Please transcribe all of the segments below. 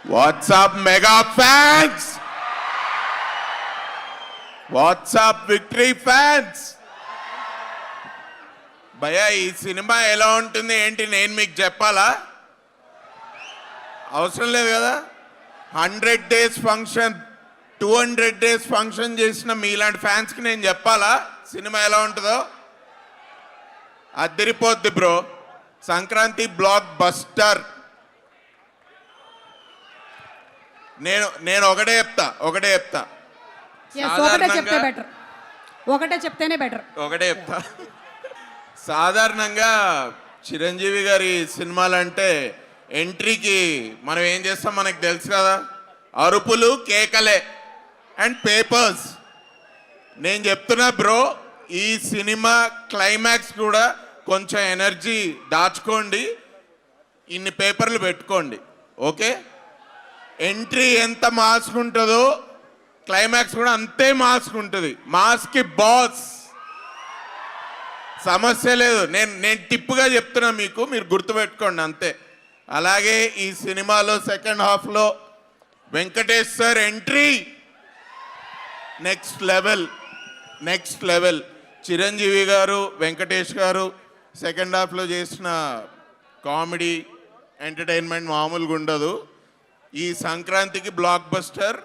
What's up, mega fans? What's up, victory fans? భయ్యా ఈ cinema ఎలా ఉంటుంది ఏంటి నేను మీకు చెప్పాలా? అవసరం లేదు కదా. 100 days ఫంక్షన్ 200 days ఫంక్షన్ చేసిన మీలాంటి ఫ్యాన్స్కి నేను చెప్పాలా సినిమా ఎలా ఉంటుందో? అదిరిపోద్ది బ్రో. Sankranti block buster. నేను ఒకటే చెప్తా ఒకటే చెప్తేనే బెటర్. ఒకటే చెప్తా. సాధారణంగా చిరంజీవి గారి సినిమాలంటే ఎంట్రీకి మనం ఏం చేస్తాం మనకు తెలుసు కదా, అరుపులు కేకలే అండ్ పేపర్స్. నేను చెప్తున్నా బ్రో, ఈ సినిమా క్లైమాక్స్ కూడా కొంచెం ఎనర్జీ దాచుకోండి, ఇన్ని పేపర్లు పెట్టుకోండి. ఓకే, ఎంట్రీ ఎంత మాస్క్ ఉంటుందో క్లైమాక్స్ కూడా అంతే మాస్క్ ఉంటుంది. మాస్కి బాస్, సమస్య లేదు. నేను టిప్పుగా చెప్తున్నా మీకు, మీరు గుర్తుపెట్టుకోండి అంతే. అలాగే ఈ సినిమాలో సెకండ్ హాఫ్లో Venkatesh sir entry next level. Chiranjeevi గారు వెంకటేష్ గారు సెకండ్ హాఫ్లో చేసిన కామెడీ ఎంటర్టైన్మెంట్ మామూలుగా ఉండదు. ఈ సంక్రాంతికి బ్లాక్ బస్టర్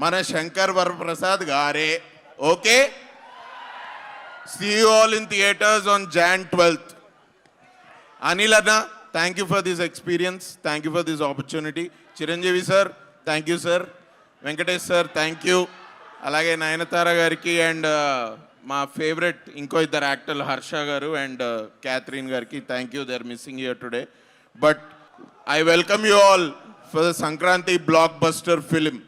మన శంకర్ వరప్రసాద్ గారే. Okay, see you all in theaters on Jan 12th. Anil Anna, thank you for this experience, thank you for this opportunity. Chiranjeevi sir, thank you sir. Venkatesh sir, thank you. Alage Nayanthara gariki and my favorite inko iddaru actors Harsha garu and Catherine gariki, thank you. They are missing here today, but I welcome you all for the Sankranti blockbuster film.